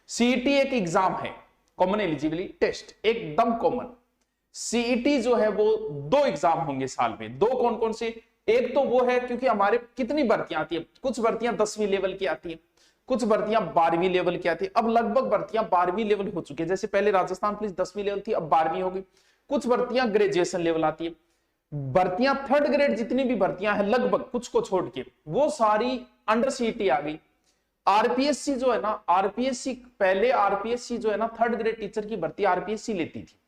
CET एक exam है, common eligibility test, एकदम कॉमन। सीईटी जो है वो 2 एग्जाम होंगे साल में। 2 कौन कौन से? एक तो वो है क्योंकि हमारे कितनी भर्तियां आती है, कुछ भर्तियां 10वीं लेवल की आती है, कुछ भर्तियां 12वीं लेवल की आती है। अब लगभग भर्तियां 12वीं लेवल हो चुकी है, जैसे पहले राजस्थान पुलिस 10वीं लेवल थी, अब 12वीं होगी। कुछ भर्तियां ग्रेजुएशन लेवल आती है। भर्तियां 3rd ग्रेड जितनी भी भर्तियां हैं लगभग, कुछ को छोड़ के, वो सारी अंडर सीईटी आ गई। आरपीएससी जो है ना, आरपीएससी पहले आरपीएससी जो है ना 3rd ग्रेड टीचर की भर्ती आरपीएससी लेती थी।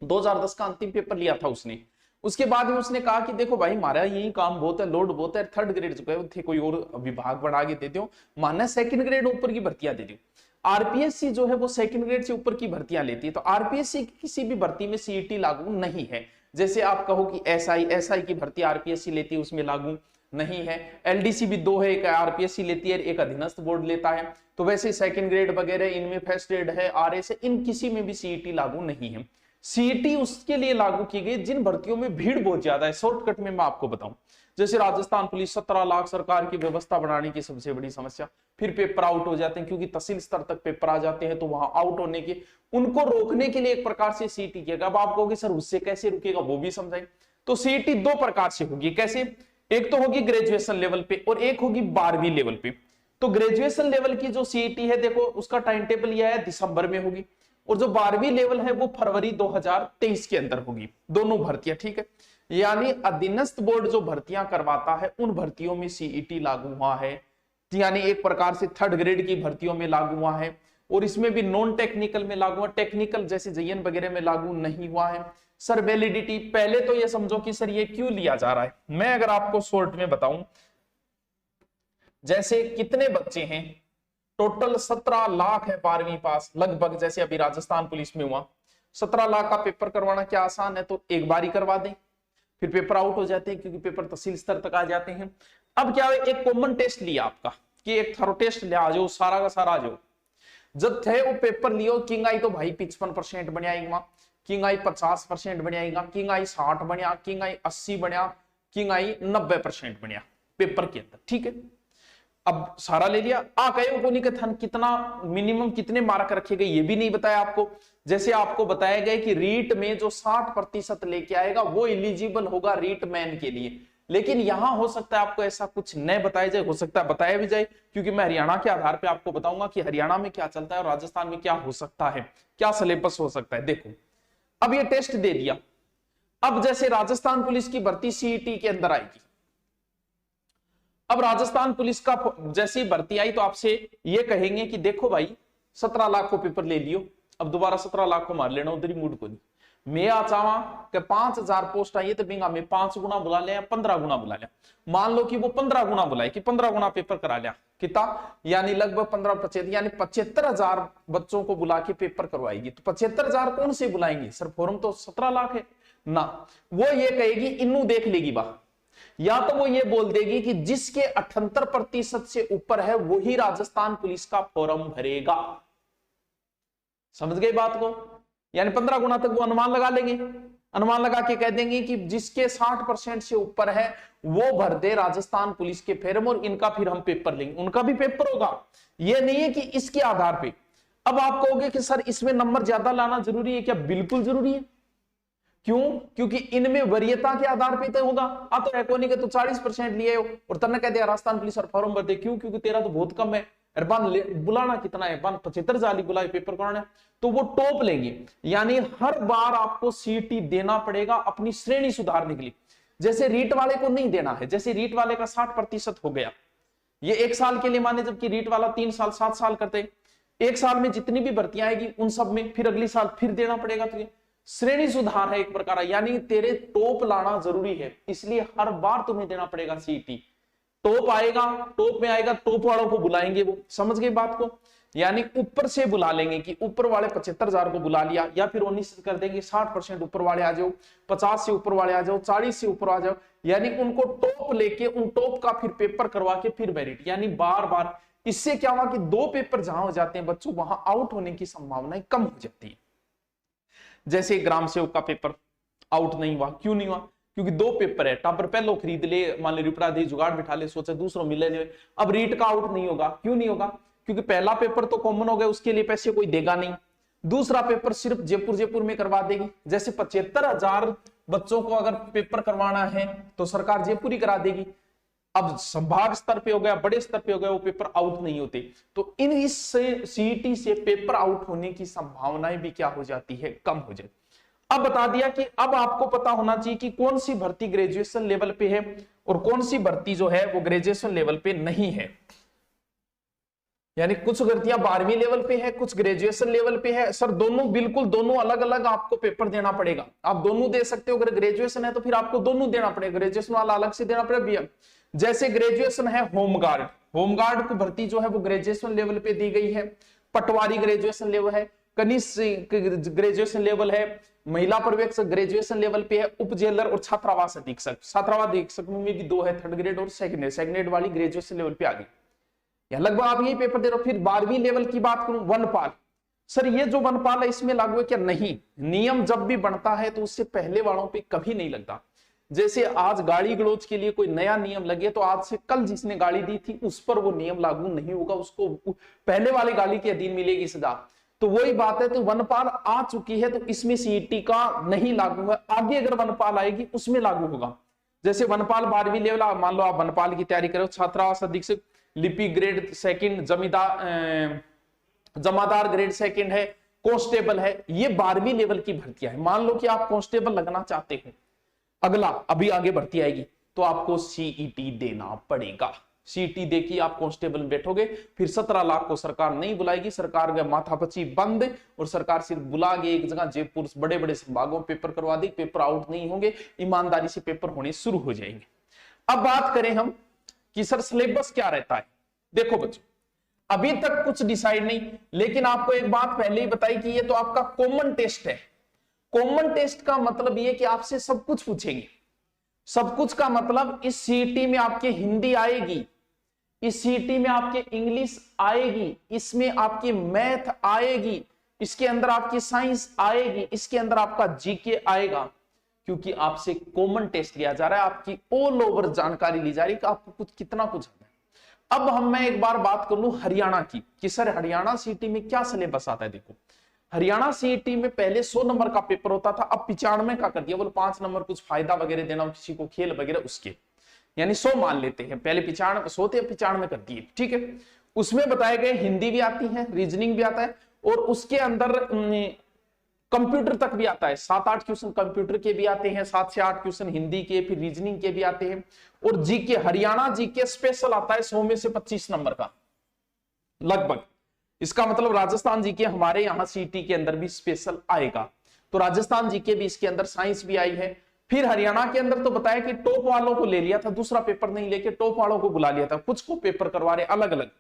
2010 का अंतिम पेपर लिया था उसने। उसके बाद में उसने कहा कि देखो भाई हमारा यही काम बहुत है, लोड बहुत है, 3rd ग्रेड जो है थे कोई और विभाग बढ़ा के दे दो, मानना 2nd ग्रेड ऊपर की भर्तियां दे दो। आरपीएससी जो है वो 2nd ग्रेड से ऊपर की भर्तियां लेती है। तो आरपीएससी की किसी भी भर्ती में सीईटी लागू नहीं है। जैसे आप कहो कि एसआई की भर्ती आरपीएससी लेती है, उसमें लागू नहीं है। एलडीसी भी 2 है, एक आरपीएससी लेती है, एक अधीनस्थ बोर्ड लेता है। तो वैसे 2nd ग्रेड वगैरह इनमें फर्स्ट ग्रेड है, आरएस है, इन किसी में भी सीईटी लागू नहीं है। सीईटी उसके लिए लागू की गई जिन भर्तियों में भीड़ बहुत ज्यादा है। शॉर्टकट में मैं आपको बताऊं, जैसे राजस्थान पुलिस 17 लाख, सरकार की व्यवस्था बढ़ाने की सबसे बड़ी समस्या, फिर पेपर आउट हो जाते हैं क्योंकि तहसील स्तर तक पेपर आ जाते हैं, तो वहां आउट होने के, उनको रोकने के लिए एक प्रकार से सीईटी किया। अब आप कहोगे सर उससे कैसे रुकेगा, वो भी समझाएं। तो सीईटी 2 प्रकार से होगी। कैसे? एक तो होगी ग्रेजुएशन लेवल पे और एक होगी 12वीं लेवल पे। तो ग्रेजुएशन लेवल की जो सीईटी है, देखो उसका टाइम टेबल यह है, दिसंबर में होगी, और जो 12वीं लेवल है वो फरवरी 2023 के अंदर होगी। दोनों भर्तियां, ठीक है। यानी अधीनस्थ बोर्ड जो भर्तियां करवाता है उन भर्तियों में सीईटी लागू हुआ है, यानी एक प्रकार से 3rd ग्रेड की भर्तियों में लागू हुआ है। और इसमें भी नॉन टेक्निकल में लागू हुआ, टेक्निकल जैसे जेईएन वगैरह में लागू नहीं हुआ है। सर वैलिडिटी, पहले तो ये समझो कि सर ये क्यों लिया जा रहा है। मैं अगर आपको शॉर्ट में बताऊं, जैसे कितने बच्चे हैं, टोटल 17 लाख है 12वीं पास लगभग, जैसे अभी राजस्थान पुलिस में हुआ 17 लाख का पेपर करवाना क्या आसान है, तो एक बार ही करवा दें, फिर पेपर आउट हो जाते हैं क्योंकि पेपर तहसील स्तर तक आ जाते हैं। अब क्या है, एक कॉमन टेस्ट लिया आपका कि एक थरो टेस्ट ले आ जाओ, सारा का सारा आ जाओ। जब थे वो पेपर लियो, किंग आई तो भाई 55% बनाएगा, किंग आई 50% बनाएगा, किंग आई 60 बनिया, किंग आई 80 बनिया, किंग आई 90% बनिया पेपर के अंदर, ठीक है। अब सारा ले लिया, आ गए कोनी के थन कितना मिनिमम कितने मार्क रखे गए ये भी नहीं बताया आपको। जैसे आपको बताया गया कि रीट में जो 60% लेके आएगा वो एलिजिबल होगा रीट मैन के लिए, लेकिन यहां हो सकता है आपको ऐसा कुछ न बताया जाए, हो सकता है बताया भी जाए, क्योंकि मैं हरियाणा के आधार पे आपको बताऊंगा कि हरियाणा में क्या चलता है और राजस्थान में क्या हो सकता है, क्या सिलेबस हो सकता है। देखो अब ये टेस्ट दे दिया, अब जैसे राजस्थान पुलिस की भर्ती सीईटी के अंदर आएगी। अब राजस्थान पुलिस का जैसी भर्ती आई तो आपसे ये कहेंगे कि देखो भाई 17 लाख को पेपर ले लियो, अब दोबारा 17 लाख को मार लेना, उधर ही मूड को नहीं। मैं आ चाहवा कि 5000 पोस्ट आई है तो बिंगा में 5 गुना बुला लिया, 15 गुना बुला लिया। मान लो कि वो 15 गुना बुलाए कि 15 गुना पेपर करा लिया, कितना यानी लगभग 15 यानी 75,000 बच्चों को बुला के पेपर करवाएगी। तो 75,000 कौन से बुलाएंगे सर, फॉर्म तो 17 लाख है ना। वो ये कहेगी इन्नू देख लेगी बा, या तो वो ये बोल देगी कि जिसके 78% से ऊपर है वही राजस्थान पुलिस का फॉर्म भरेगा। समझ गए बात को? यानी 15 गुना तक वो अनुमान लगा लेंगे, अनुमान लगा के कह देंगे कि जिसके 60% से ऊपर है वो भर दे राजस्थान पुलिस के फॉर्म और इनका फिर हम पेपर लेंगे, उनका भी पेपर होगा। ये नहीं है कि इसके आधार पे। अब आप कहोगे कि सर इसमें नंबर ज्यादा लाना जरूरी है क्या? बिल्कुल जरूरी है। क्यों? क्योंकि इनमें वरीयता के आधार पे तो होगा। अब तो एकोनी के तो 40% लिए हो और तने कह दिया राजस्थान पुलिस और फॉर्म भर दे, क्यों? क्योंकि तेरा तो बहुत कम है, बुलाना कितना है, 75,000 बुलाए पेपर कराने, तो वो टॉप लेंगे। यानी हर बार आपको सीईटी देना पड़ेगा अपनी श्रेणी सुधारने के लिए। जैसे रीट वाले को नहीं देना है, जैसे रीट वाले का 60% हो गया, ये 1 साल के लिए माने, जबकि रीट वाला 3 साल 7 साल करते, 1 साल में जितनी भी भर्तियां आएगी उन सब में फिर अगली साल फिर देना पड़ेगा। तो श्रेणी सुधार है एक प्रकार, यानी तेरे टॉप लाना जरूरी है, इसलिए हर बार तुम्हें देना पड़ेगा सीईटी। टॉप आएगा, टॉप में आएगा, टॉप वालों को बुलाएंगे वो। समझ गए बात को? यानी ऊपर से बुला लेंगे कि ऊपर वाले 75,000 को बुला लिया, या फिर वो निश्चित कर देंगे 60% ऊपर वाले आ जाओ, 50 से ऊपर वाले आ जाओ, 40 से ऊपर आ जाओ, यानी उनको टॉप लेके उन टॉप का फिर पेपर करवा के फिर मेरिट, यानी बार बार। इससे क्या हुआ कि 2 पेपर जहां हो जाते हैं बच्चों, वहां आउट होने की संभावनाएं कम हो जाती है। जैसे ग्राम सेवक का पेपर आउट नहीं हुआ, क्यों नहीं हुआ? क्योंकि 2 पेपर है, टापर पहलो खरीद ले, मान लो रिपड़ा दे जुगाड़ बिठा ले, सोचा दूसरों मिले नहीं, अब रीट का आउट नहीं होगा। क्यों नहीं होगा? क्योंकि पहला पेपर तो कॉमन हो गया, उसके लिए पैसे कोई देगा नहीं। दूसरा पेपर सिर्फ जयपुर में करवा देगी। जैसे 75,000 बच्चों को अगर पेपर करवाना है तो सरकार जयपुर ही करा देगी। अब संभाग स्तर पे हो गया, बड़े स्तर पे हो गया, वो पेपर आउट नहीं होते, तो इस सीईटी से पेपर आउट होने की संभावनाएं भी क्या हो जाती है, कम हो जाती। अब बता दिया कि अब आपको पता होना चाहिए कि कौन सी भर्ती ग्रेजुएशन लेवल पे है और कौन सी भर्ती जो है वो ग्रेजुएशन लेवल पे नहीं है। यानी कुछ भर्तियां 12वीं लेवल पे है, कुछ ग्रेजुएशन लेवल पे है। सर दोनों बिल्कुल दोनों अलग अलग आपको पेपर देना पड़ेगा। आप दोनों दे सकते हो, अगर ग्रेजुएशन है तो फिर आपको दोनों देना पड़ेगा, ग्रेजुएशन वाला अलग से देना पड़ेगा। जैसे ग्रेजुएशन है होमगार्ड, होमगार्ड की भर्ती जो है वो ग्रेजुएशन लेवल पे दी गई है। पटवारी ग्रेजुएशन लेवल है, कनिष्ठ ग्रेजुएशन लेवल है, महिला पर्यवेक्षक ग्रेजुएशन लेवल पे है, उप जेलर और छात्रावास अधीक्षक। छात्रावास अधीक्षक में भी दो है, 3rd ग्रेड और 2nd ग्रेड। 2nd ग्रेड वाली ग्रेजुएशन लेवल पे आ गई, या लगभग आप यही पेपर दे रहे हो। फिर 12वीं लेवल की बात करूं, वनपाल। सर ये जो वनपाल है इसमें लागू है क्या? नहीं, नियम जब भी बनता है तो उससे पहले वालों पे कभी नहीं लगता। जैसे आज गाड़ी गलौज के लिए कोई नया नियम लगे तो आज से कल जिसने गाड़ी दी थी उस पर वो नियम लागू नहीं होगा, उसको पहले वाली गाड़ी के अधीन मिलेगी सजा। तो वही बात है, तो वनपाल आ चुकी है तो इसमें सीईटी का नहीं लागू है। आगे अगर वनपाल आएगी उसमें लागू होगा। जैसे वनपाल 12वीं लेवल, मान लो आप वनपाल की तैयारी करो, छात्रावास अधीक्षक लिपि ग्रेड 2nd, जमादार ग्रेड 2nd है, कांस्टेबल है, ये 12वीं लेवल की भर्तियां है। मान लो कि आप कांस्टेबल लगना चाहते हो, अगला अभी आगे भर्ती आएगी तो आपको सीईटी देना पड़ेगा। सीईटी देखिए आप कांस्टेबल में बैठोगे, फिर 17 लाख को सरकार नहीं बुलाएगी, सरकार का माथापची बंद, और सरकार सिर्फ बुला के एक जगह जयपुर बड़े बड़े संभागों में पेपर करवा दी, पेपर आउट नहीं होंगे, ईमानदारी से पेपर होने शुरू हो जाएंगे। अब बात करें हम कि सर सिलेबस क्या रहता है। देखो बच्चों, अभी तक कुछ डिसाइड नहीं, लेकिन आपको एक बात पहले ही बताई कि ये तो आपका कॉमन टेस्ट है। कॉमन टेस्ट का मतलब ये कि आपसे सब कुछ पूछेंगे। सब कुछ का मतलब इस सीईटी में आपके हिंदी आएगी, इस सीईटी में आपके इंग्लिश आएगी, इसमें आपकी मैथ आएगी, इसके अंदर आपकी साइंस आएगी, इसके अंदर आपका जीके आएगा, क्योंकि आपसे कॉमन टेस्ट लिया जा रहा है, आपकी ऑल ओवर जानकारी ली जा रही है कि आपको कुछ कितना कुछ आता है। अब मैं एक बार बात कर लूं हरियाणा की कि सर हरियाणा सीईटी में क्या सिलेबस आता है। देखो हरियाणा सीईटी में पहले 100 नंबर का पेपर होता था, अब 95 का कर दिया। बोलो 5 नंबर कुछ फायदा वगैरह देना हो किसी को, खेल वगैरह, उसके यानी 100 मान लेते हैं, पहले 95 100 थे, 95 कर दिए, ठीक है। उसमें बताए गए हिंदी भी आती है, रीजनिंग भी आता है, और उसके अंदर कंप्यूटर तक भी आता है। 7-8 क्वेश्चन कंप्यूटर के भी आते हैं, 7 से 8 क्वेश्चन हिंदी के, फिर रीजनिंग के भी आते हैं, और जीके, हरियाणा जीके स्पेशल आता है 100 में से 25 नंबर का लगभग। इसका मतलब राजस्थान जीके हमारे यहाँ सीईटी के अंदर भी स्पेशल आएगा, तो राजस्थान जीके भी इसके अंदर, साइंस भी आई है। फिर हरियाणा के अंदर तो बताया कि टॉप वालों को ले लिया था, दूसरा पेपर नहीं लेके टॉप वालों को बुला लिया था, कुछ को पेपर करवा रहे अलग अलग।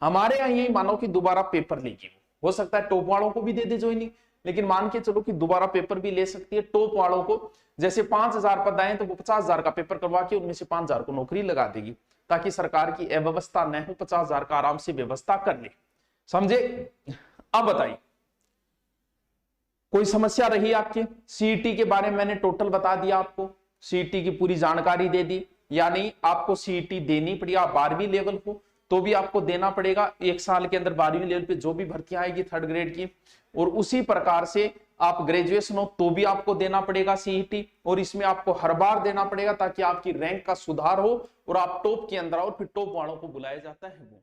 हमारे यहाँ यही मानो कि दोबारा पेपर लेगी, हो सकता है टॉप वालों को भी दे दे ज्वाइनिंग, लेकिन मान के चलो कि दोबारा पेपर भी ले सकती है टॉप वालों को। जैसे 5000 पद आए तो वो 50,000 का पेपर करवा के उनमें से 5,000 को नौकरी लगा देगी, ताकि सरकार की अव्यवस्था न हो, 50,000 का आराम से व्यवस्था कर ले। समझे? अब बताइए कोई समस्या रही आपके? सीईटी के बारे में मैंने टोटल बता दिया, आपको सीईटी की पूरी जानकारी दे दी। यानी आपको सीईटी देनी पड़ी, आप 12वीं लेवल हो तो भी आपको देना पड़ेगा। 1 साल के अंदर 12वीं लेवल पे जो भी भर्तियां आएगी 3rd ग्रेड की, और उसी प्रकार से आप ग्रेजुएशन हो तो भी आपको देना पड़ेगा सीईटी, और इसमें आपको हर बार देना पड़ेगा ताकि आपकी रैंक का सुधार हो और आप टॉप के अंदर आओ, फिर टॉप वालों को बुलाया जाता है वो।